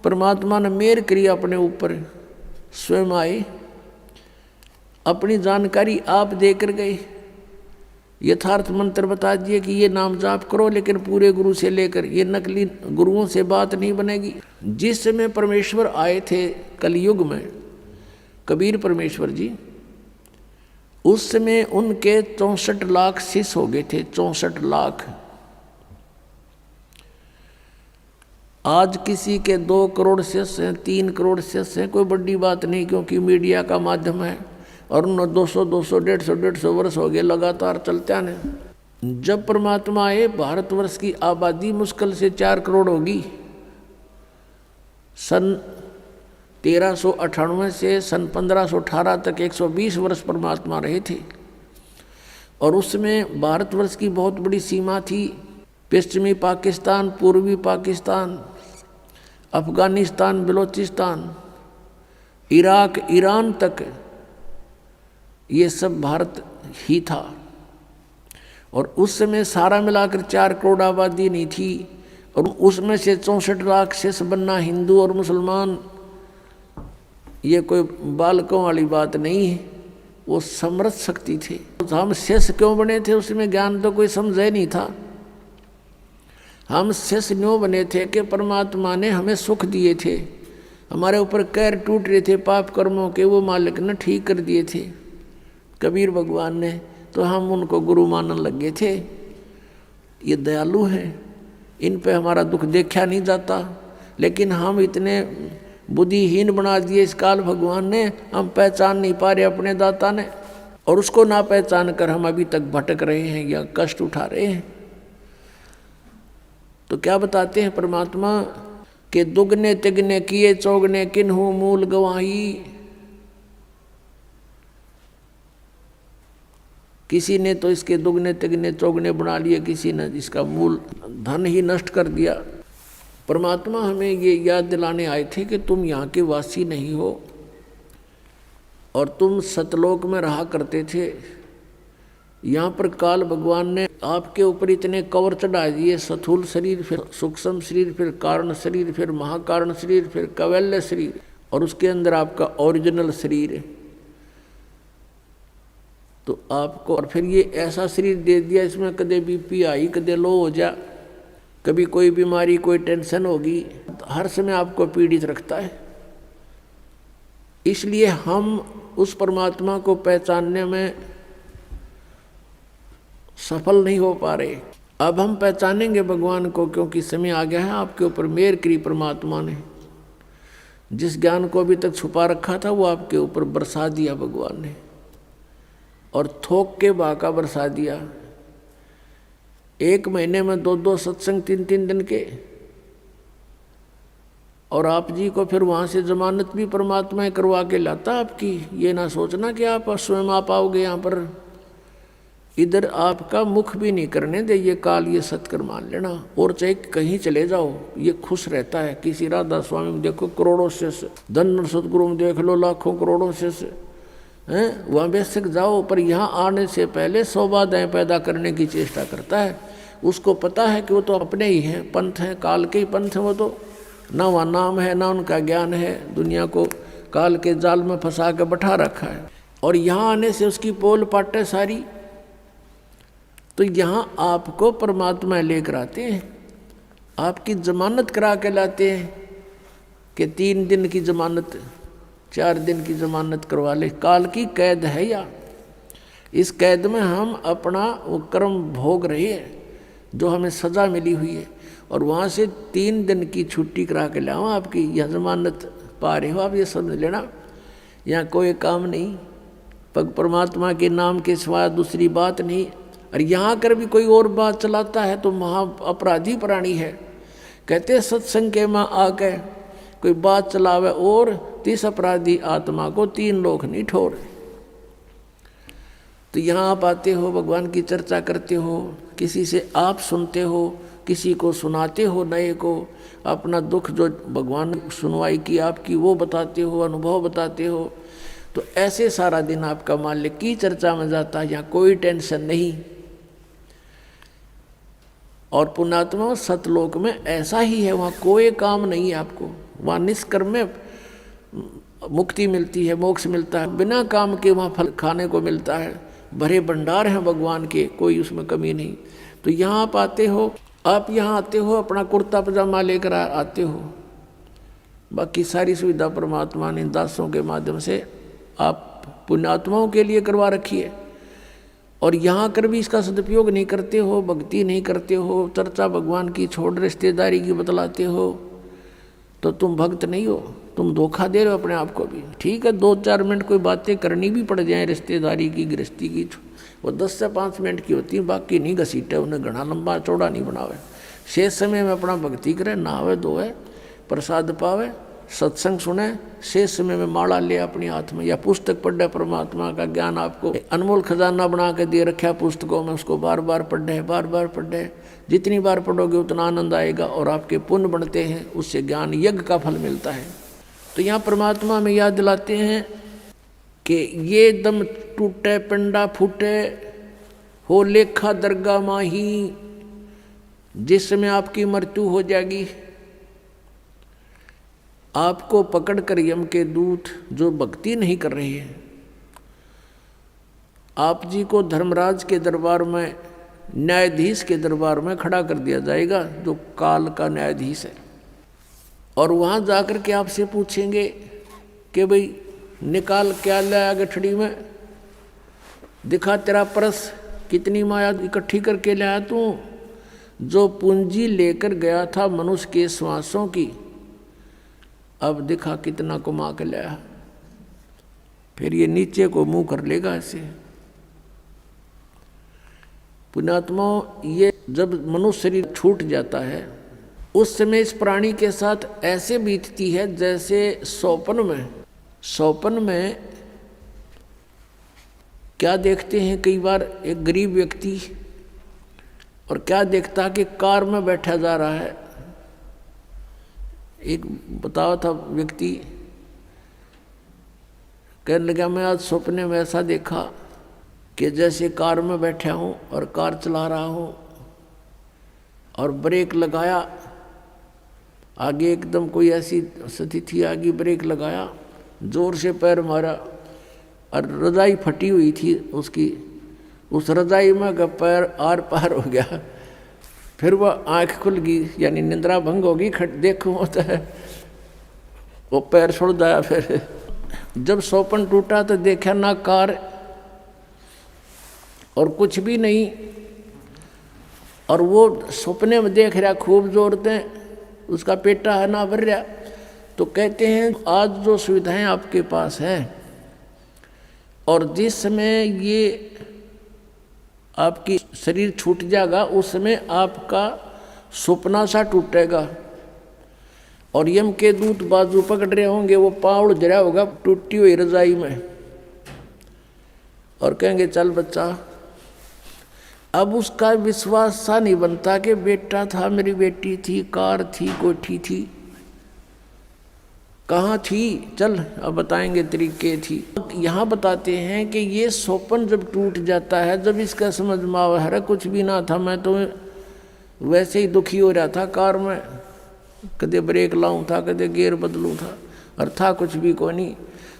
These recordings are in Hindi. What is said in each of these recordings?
परमात्मा ने मेहर करी अपने ऊपर, स्वयं आए, अपनी जानकारी आप देकर गए, यथार्थ मंत्र बता दिए कि ये नाम जाप करो, लेकिन पूरे गुरु से लेकर, ये नकली गुरुओं से बात नहीं बनेगी। जिस समय परमेश्वर आए थे कलयुग में, कबीर परमेश्वर जी, उस समय उनके 64 लाख शिष्य हो गए थे, 64 लाख। आज किसी के 2 करोड़ शिष्य हैं, 3 करोड़ शिष्य हैं, कोई बड़ी बात नहीं, क्योंकि मीडिया का माध्यम है। और उन 200, 150 वर्ष हो गए लगातार चलते आने। जब परमात्मा आए, भारतवर्ष की आबादी मुश्किल से 4 करोड़ होगी। सन 1398 से सन 1518 तक 120 वर्ष परमात्मा रहे थे। और उसमें भारतवर्ष की बहुत बड़ी सीमा थी। पश्चिमी पाकिस्तान, पूर्वी पाकिस्तान, अफगानिस्तान, बलोचिस्तान, इराक, ईरान तक, ये सब भारत ही था। और उस समय सारा मिलाकर 4 करोड़ आबादी नहीं थी। और उसमें से 64 लाख शिष्य बनना, हिंदू और मुसलमान, ये कोई बालकों वाली बात नहीं है, वो समर्थ शक्ति थे। तो हम शिष्य क्यों बने थे? उसमें ज्ञान तो कोई समझे नहीं था। हम शिष्य क्यों बने थे कि परमात्मा ने हमें सुख दिए थे, हमारे ऊपर कैर टूट रहे थे पाप कर्मों के, वो मालिक ने ठीक कर दिए थे कबीर भगवान ने, तो हम उनको गुरु मानने लग गए थे। ये दयालु हैं, इन पे हमारा दुख देखा नहीं जाता, लेकिन हम इतने बुद्धिहीन बना दिए इस काल भगवान ने, हम पहचान नहीं पा रहे अपने दाता ने। और उसको ना पहचान कर हम अभी तक भटक रहे हैं या कष्ट उठा रहे हैं। तो क्या बताते हैं परमात्मा के दुगने तिगने किए चौगने किन्हू मूल गवाही। किसी ने तो इसके दुगने तिगने चौगने बना लिए, किसी ने इसका मूल धन ही नष्ट कर दिया। परमात्मा हमें ये याद दिलाने आए थे कि तुम यहाँ के वासी नहीं हो और तुम सतलोक में रहा करते थे। यहाँ पर काल भगवान ने आपके ऊपर इतने कवर चढ़ा दिए, स्थूल शरीर, फिर सूक्ष्म शरीर, फिर कारण शरीर, फिर महाकारण शरीर, फिर कैवल्य शरीर, और उसके अंदर आपका ओरिजिनल शरीर है। तो आपको और फिर ये ऐसा शरीर दे दिया, इसमें कदे बीपी आई, कदे लो हो जा, कभी कोई बीमारी, कोई टेंशन होगी, हर समय आपको पीड़ित रखता है। इसलिए हम उस परमात्मा को पहचानने में सफल नहीं हो पा रहे। अब हम पहचानेंगे भगवान को, क्योंकि समय आ गया है। आपके ऊपर मेहर करी परमात्मा ने, जिस ज्ञान को अभी तक छुपा रखा था वो आपके ऊपर बरसा दिया भगवान ने, और थोक के बाका बरसा दिया। 1 महीने में 2-2 सत्संग 3-3 दिन के, और आप जी को फिर वहाँ से जमानत भी परमात्मा करवा के लाता आपकी। ये ना सोचना कि आप स्वयं आ पाओगे यहाँ पर, इधर आपका मुख भी नहीं करने दे ये काल, ये सत्कर मान लेना। और चाहे कहीं चले जाओ ये खुश रहता है। किसी राधा स्वामी में देखो करोड़ों शिष्य, धन सतगुरु में देख लो लाखों करोड़ों शिष्य हैं, वहाँ बेशक जाओ, पर यहाँ आने से पहले 100 बाधाएं पैदा करने की चेष्टा करता है। उसको पता है कि वो तो अपने ही हैं, पंथ हैं, काल के ही पंथ हैं। वो तो ना वहाँ नाम है ना उनका ज्ञान है, दुनिया को काल के जाल में फंसा के बैठा रखा है। और यहाँ आने से उसकी पोल पाटे सारी। तो यहाँ आपको परमात्मा लेकर आते हैं, आपकी जमानत करा के लाते हैं कि 3 दिन की जमानत, 4 दिन की जमानत करवा ले। काल की कैद है या इस कैद में हम अपना वो कर्म भोग रहे हैं जो हमें सज़ा मिली हुई है, और वहाँ से 3 दिन की छुट्टी करा के लाओ। आपकी यह जमानत पा रहे हो आप, ये समझ लेना। यहाँ कोई काम नहीं, परमात्मा के नाम के सिवा दूसरी बात नहीं। और यहाँ कर भी कोई और बात चलाता है तो महा अपराधी प्राणी है। कहते सत्संग के माँ आके कोई बात चलावे और 30 अपराधी आत्मा को 3 लोग नहीं ठोर। तो यहाँ आप आते हो, भगवान की चर्चा करते हो, किसी से आप सुनते हो, किसी को सुनाते हो, नए को अपना दुख जो भगवान ने सुनवाई की आपकी वो बताते हो, अनुभव बताते हो। तो ऐसे सारा दिन आपका माल्य की चर्चा में जाता है, यहाँ कोई टेंशन नहीं। और पुण्यात्मा सतलोक में ऐसा ही है, वहाँ कोई काम नहीं है आपको, वहाँ निष्कर्म में मुक्ति मिलती है, मोक्ष मिलता है, बिना काम के वहाँ फल खाने को मिलता है, भरे भंडार हैं भगवान के, कोई उसमें कमी नहीं। तो यहाँ आप आते हो, आप यहाँ आते हो अपना कुर्ता पजामा लेकर आते हो, बाकी सारी सुविधा परमात्मा ने दासों के माध्यम से आप पुण्यात्माओं के लिए करवा रखी है। और यहाँ कर भी इसका सदुपयोग नहीं करते हो, भक्ति नहीं करते हो, चर्चा भगवान की छोड़ रिश्तेदारी की बतलाते हो, तो तुम भक्त नहीं हो, तुम धोखा दे रहे हो अपने आप को भी। ठीक है, 2-4 मिनट कोई बातें करनी भी पड़ जाए रिश्तेदारी की, गृहस्थी की, वो 10 से 5 मिनट की होती है, बाकी नहीं घसीटे, उन्हें घना लंबा चौड़ा नहीं बनावे। शेष समय में अपना भक्ति करे, नहावे धोवे, प्रसाद पावे, सत्संग सुने, शेष समय में माला ले अपने हाथ में, या पुस्तक पढ़े, परमात्मा का ज्ञान आपको अनमोल खजाना बना के दे रखा पुस्तकों में, उसको बार बार पढ़े, बार बार पढ़े। जितनी बार पढ़ोगे उतना आनंद आएगा और आपके पुण्य बढ़ते हैं, उससे ज्ञान यज्ञ का फल मिलता है। तो यहाँ परमात्मा में याद दिलाते हैं कि ये दम टूटे पिंडा फूटे हो लेखा दरगाह माही, जिसमें आपकी मृत्यु हो जाएगी। आपको पकड़कर यम के दूत जो भक्ति नहीं कर रहे हैं, आप जी को धर्मराज के दरबार में, न्यायाधीश के दरबार में खड़ा कर दिया जाएगा, जो काल का न्यायाधीश है। और वहाँ जाकर के आपसे पूछेंगे कि भाई निकाल क्या लाया गठड़ी में, दिखा तेरा परस, कितनी माया इकट्ठी करके लाया तू। जो पूंजी लेकर गया था मनुष्य के श्वासों की, अब दिखा कितना कमा के लाया। फिर ये नीचे को मुंह कर लेगा ऐसे। पुण्यात्मा, ये जब मनुष्य शरीर छूट जाता है उस समय इस प्राणी के साथ ऐसे बीतती है जैसे स्वप्न में क्या देखते हैं कई बार एक गरीब व्यक्ति, और क्या देखता है कि कार में बैठा जा रहा है। एक बताया था व्यक्ति, कहने लगा मैं आज सपने में ऐसा देखा कि जैसे कार में बैठा हूँ और कार चला रहा हूँ, और ब्रेक लगाया, आगे एकदम कोई ऐसी स्थिति आ गई, ब्रेक लगाया, जोर से पैर मारा और रजाई फटी हुई थी उसकी, उस रजाई में का पैर आर पार हो गया। फिर वह आँख खुल गई, यानी निंद्रा भंग होगी, देखो होता है, वो पैर छोड़ दिया। फिर जब स्वप्न टूटा तो देखा ना कार और कुछ भी नहीं, और वो सपने में देख रहा खूब जोर से, उसका पेटा है ना भर रहा। तो कहते हैं आज जो सुविधाएं आपके पास हैं, और जिस समय ये आपकी शरीर छूट जाएगा उस समय आपका सपना सा टूटेगा, और यम के दूत बाजू पकड़ रहे होंगे, वो पाँव जरा होगा टूटी हुई रजाई में, और कहेंगे चल बच्चा। अब उसका विश्वास सा नहीं बनता कि बेटा था, मेरी बेटी थी, कार थी, कोठी थी, कहाँ थी, चल अब बताएंगे तरीके थी। यहाँ बताते हैं कि ये स्वप्न जब टूट जाता है, जब इसका समझ में आवा है कुछ भी ना था, मैं तो वैसे ही दुखी हो रहा था कार में, कदे ब्रेक लाऊं था, कदे गियर बदलूं था, और था कुछ भी को नहीं।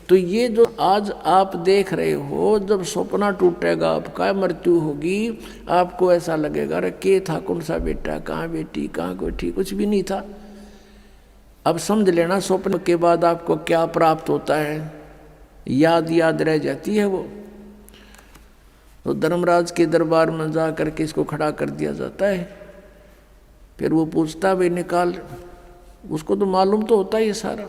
तो ये जो आज आप देख रहे हो, जब सपना टूटेगा, आपका मृत्यु होगी, आपको ऐसा लगेगा अरे के था, कौन सा बेटा, कहाँ बेटी, कहाँ कोठी, कुछ भी नहीं था। अब समझ लेना स्वप्न के बाद आपको क्या प्राप्त होता है, याद रह जाती है वो। तो धर्मराज के दरबार में जा करके इसको खड़ा कर दिया जाता है। फिर वो पूछता भाई निकाल, उसको तो मालूम तो होता है ये सारा।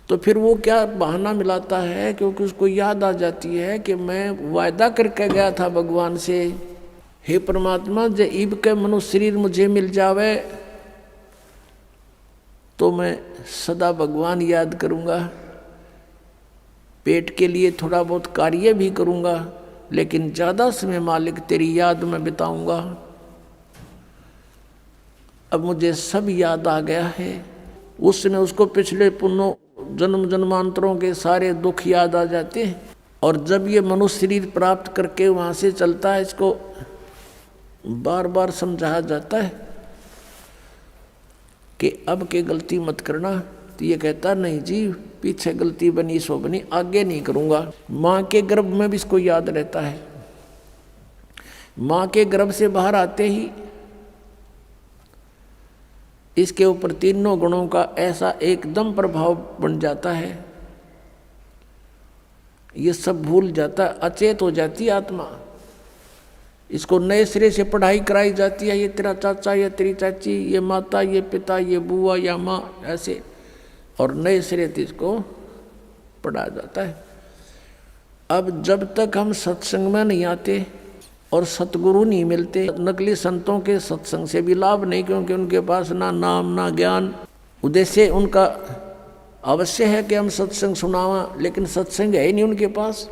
तो फिर वो क्या बहाना मिलाता है, क्योंकि उसको याद आ जाती है कि मैं वायदा करके गया था भगवान से, हे परमात्मा जे ईब के मनुष्य शरीर मुझे मिल जावे तो मैं सदा भगवान याद करूँगा, पेट के लिए थोड़ा बहुत कार्य भी करूँगा, लेकिन ज़्यादा समय मालिक तेरी याद में बिताऊंगा। अब मुझे सब याद आ गया है। उस समय उसको पिछले पुण्यों जन्म जन्मांतरों के सारे दुख याद आ जाते हैं। और जब ये मनुष्य शरीर प्राप्त करके वहाँ से चलता है, इसको बार बार समझाया जाता है कि अब के गलती मत करना। तो ये कहता नहीं जी, पीछे गलती बनी सो बनी, आगे नहीं करूँगा। माँ के गर्भ में भी इसको याद रहता है। माँ के गर्भ से बाहर आते ही इसके ऊपर तीनों गुणों का ऐसा एकदम प्रभाव बन जाता है, ये सब भूल जाता है, अचेत हो जाती है आत्मा। इसको नए सिरे से पढ़ाई कराई जाती है, ये तेरा चाचा, ये तेरी चाची, ये माता, ये पिता, ये बुआ या माँ, ऐसे, और नए सिरे से इसको पढ़ाया जाता है। अब जब तक हम सत्संग में नहीं आते और सतगुरु नहीं मिलते, नकली संतों के सत्संग से भी लाभ नहीं, क्योंकि उनके पास ना नाम ना ज्ञान। उद्देश्य उनका अवश्य है कि हम सत्संग सुनावा, लेकिन सत्संग है ही नहीं उनके पास।